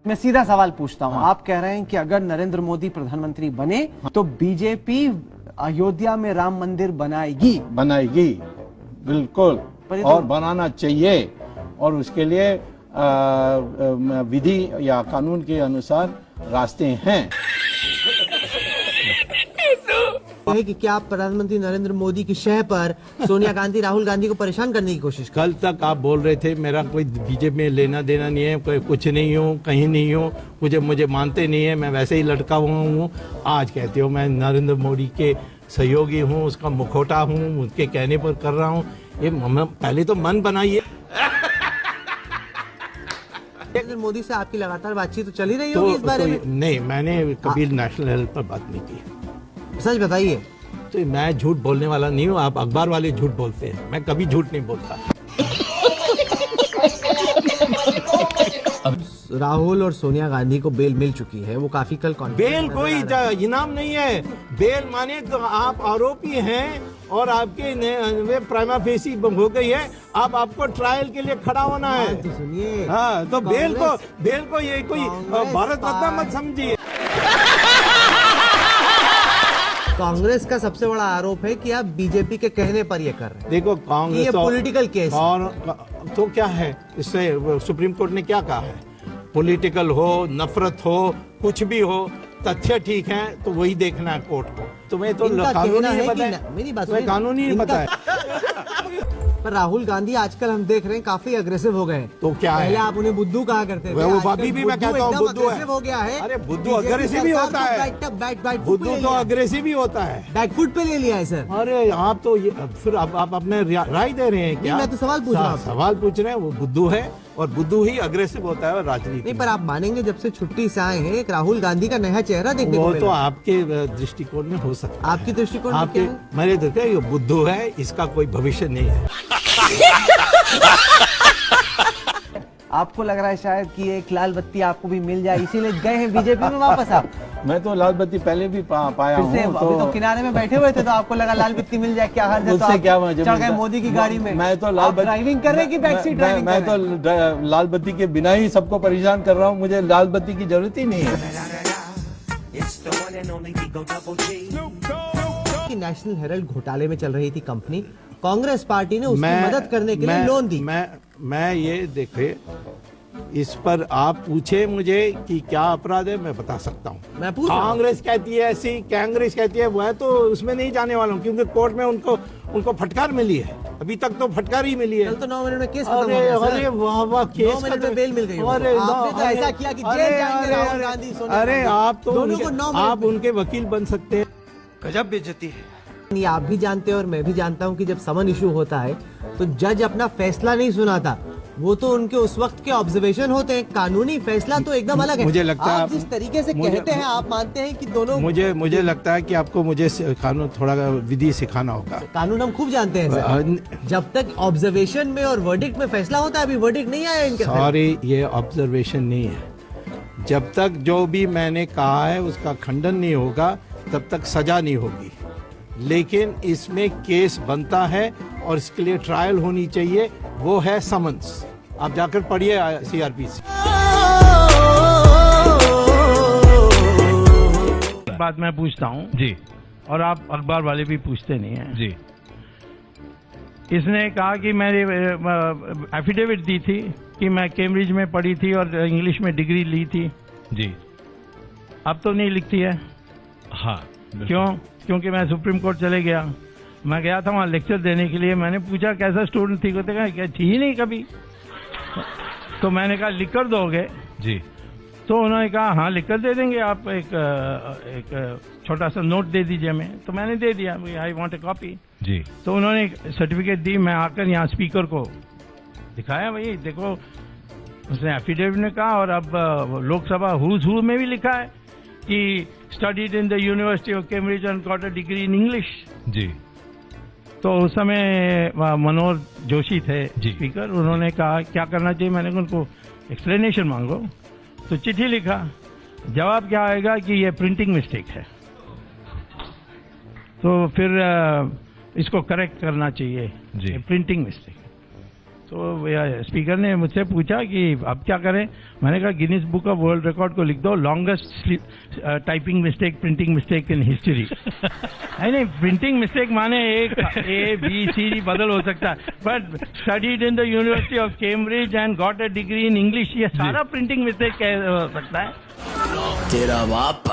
मैं सीधा सवाल पूछता हूँ। आप कह रहे हैं कि अगर नरेंद्र मोदी प्रधानमंत्री बने तो बीजेपी अयोध्या में राम मंदिर बनाएगी बिल्कुल, और बनाना चाहिए, और उसके लिए विधि या कानून के अनुसार रास्ते हैं। है कि क्या आप प्रधानमंत्री नरेंद्र मोदी की शह पर सोनिया गांधी राहुल गांधी को परेशान करने की कोशिश कर? कल तक आप बोल रहे थे मेरा कोई बीजेपी में लेना देना नहीं है, कोई कुछ नहीं हूँ, कहीं नहीं हूँ, मुझे मानते नहीं है, मैं वैसे ही लटका हुआ हूँ। आज कहते हो मैं नरेंद्र मोदी के सहयोगी हूँ, उसका मुखौटा हूँ, उसके कहने पर कर रहा हूँ। ये पहले तो मन बनाइए। नरेंद्र मोदी से आपकी लगातार बातचीत तो चल ही रही होगी इस बारे में? नहीं, मैंने कभी नेशनल हेल्थ पर बात नहीं की। सच बताइए। तो मैं झूठ बोलने वाला नहीं हूँ, आप अखबार वाले झूठ बोलते हैं, मैं कभी झूठ नहीं बोलता। राहुल और सोनिया गांधी को बेल मिल चुकी है, वो काफी कल बेल कोई इनाम नहीं है। बेल माने तो आप आरोपी हैं और आपके प्राइमा फेसी हो गई है, अब आपको ट्रायल के लिए खड़ा होना है। तो सुनिए, हाँ, तो बेल को ये कोई भारत रत्न मत समझिए। कांग्रेस का सबसे बड़ा आरोप है कि आप बीजेपी के कहने पर ये कर रहे हैं। देखो कांग्रेस ये पॉलिटिकल केस और तो क्या है, इससे सुप्रीम कोर्ट ने क्या कहा है? पॉलिटिकल हो, नफरत हो, कुछ भी हो, तथ्य ठीक है तो वही देखना है कोर्ट को। तुम्हें तो कानूनी नहीं पता है, मेरी बात तुम्हें कानूनी नहीं पता है। पर राहुल गांधी आजकल हम देख रहे हैं काफी अग्रेसिव हो गए। तो क्या है? पहले आप उन्हें बुद्धू कहा करते थे, वो अभी भी मैं कहता हूँ बुद्धू है। हो गया है। अरे बुद्धू अग्रेसिव भी होता है, बुद्धू तो अग्रेसिव ही होता है। बैकफुट पे ले लिया है सर। अरे आप तो फिर आप अपने राय दे रहे हैं क्या? मैं तो सवाल पूछ रहा हूँ। सवाल पूछ रहे हैं, वो बुद्धू है और बुद्धू ही अग्रेसिव होता है राजनीति। नहीं, पर आप मानेंगे जब से छुट्टी से आए हैं एक राहुल गांधी का नया चेहरा देखने को मिला। वो तो आपके दृष्टिकोण में हो सकता है। आपकी दृष्टिकोण में आपके, मेरे देखते ये बुद्धू है, इसका कोई भविष्य नहीं है। आपको लग रहा है शायद कि एक लाल बत्ती आपको भी मिल जाए, इसीलिए गए हैं बीजेपी में वापस आप? मैं तो लाल बत्ती पहले भी पाया हूँ। तो किनारे में बैठे हुए थे तो आपको लगा लाल बत्ती मिल जाए, क्या हर्ज है? तो क्या चढ़ गए मोदी की गाड़ी में। मैं तो लाल बत्ती ड्राइविंग कर रहे हैं कि बैक सीट ड्राइविंग? मैं तो लाल बत्ती के बिना ही सबको परेशान कर रहा हूँ, मुझे लाल बत्ती की जरूरत ही नहीं है। नेशनल हेराल्ड घोटाले में चल रही थी कंपनी, कांग्रेस पार्टी ने उसकी मदद करने के लिए लोन दी। मैं ये देखे, इस पर आप पूछे मुझे कि क्या अपराध है, मैं बता सकता हूँ। मैं पूछ कांग्रेस कहती है ऐसी, कांग्रेस कहती है वह, तो उसमें नहीं जाने वाला हूँ क्योंकि कोर्ट में उनको फटकार मिली है। अभी तक तो फटकार ही मिली है। कल तो 9 मिनट में केस खत्म हो गया। अरे वाह वाह, केस 9 मिनट में बेल मिल गई। अरे आपने तो ऐसा किया कि जेल जाएंगे राहुल गांधी, सोनिया गांधी। अरे आप तो आप उनके वकील बन सकते हैं। गजब बेइज्जती है। ये आप भी जानते हैं और मैं भी जानता हूं कि जब समन इशू होता है तो जज अपना फैसला नहीं सुनाता, वो तो उनके उस वक्त के ऑब्जर्वेशन होते हैं। कानूनी फैसला तो एकदम अलग है। मुझे लगता है आप जिस तरीके से कहते हैं, आप मानते हैं कि दोनों। मुझे लगता है कि आपको मुझे कानून थोड़ा विधि सिखाना होगा। कानून हम खूब जानते हैं सर। जब तक ऑब्जर्वेशन में और वर्डिक्ट में फैसला होता है, अभी वर्डिक्ट नहीं आया इनके। सॉरी, ये ऑब्जर्वेशन नहीं है। जब तक जो भी मैंने कहा है उसका खंडन नहीं होगा तब तक सजा नहीं होगी, लेकिन इसमें केस बनता है और इसके लिए ट्रायल होनी चाहिए, वो है समन्स। आप जाकर पढ़िए CRPC। बात मैं पूछता हूँ जी, और आप अखबार वाले भी पूछते नहीं हैं जी। इसने कहा कि मैंने एफिडेविट दी थी कि मैं कैम्ब्रिज में पढ़ी थी और इंग्लिश में डिग्री ली थी जी। अब तो नहीं लिखती है। हाँ, क्यों? क्योंकि मैं सुप्रीम कोर्ट चले गया। मैं गया था वहाँ लेक्चर देने के लिए। मैंने पूछा कैसा स्टूडेंट थी, कहते हैं क्या थी ही नहीं कभी। तो मैंने कहा लिख कर दोगे जी? तो उन्होंने कहा हाँ लिख कर दे देंगे, आप एक छोटा सा नोट दे दीजिए हमें। तो मैंने दे दिया, आई वांट ए कॉपी जी। तो उन्होंने सर्टिफिकेट दी, मैं आकर यहाँ स्पीकर को दिखाया, भाई देखो उसने एफिडेविट में कहा। और अब लोकसभा हुज में भी लिखा है कि studied in the University of Cambridge and got a degree in English ji. तो उस समय मनोहर जोशी थे स्पीकर, उन्होंने कहा क्या करना चाहिए। मैंने उनको एक्सप्लेनेशन मांगो, तो चिट्ठी लिखा। जवाब क्या आएगा कि ये प्रिंटिंग मिस्टेक है, तो फिर इसको करेक्ट करना चाहिए जी, प्रिंटिंग मिस्टेक। तो स्पीकर ने मुझसे पूछा कि अब क्या करें। मैंने कहा Guinness book of world record को लिख दो, longest typing mistake, printing mistake in history. नहीं, प्रिंटिंग मिस्टेक माने एक ABCD बदल हो सकता है, but studied in the University of Cambridge and got a degree in English, ये सारा प्रिंटिंग मिस्टेक हो सकता है। तेरा बाप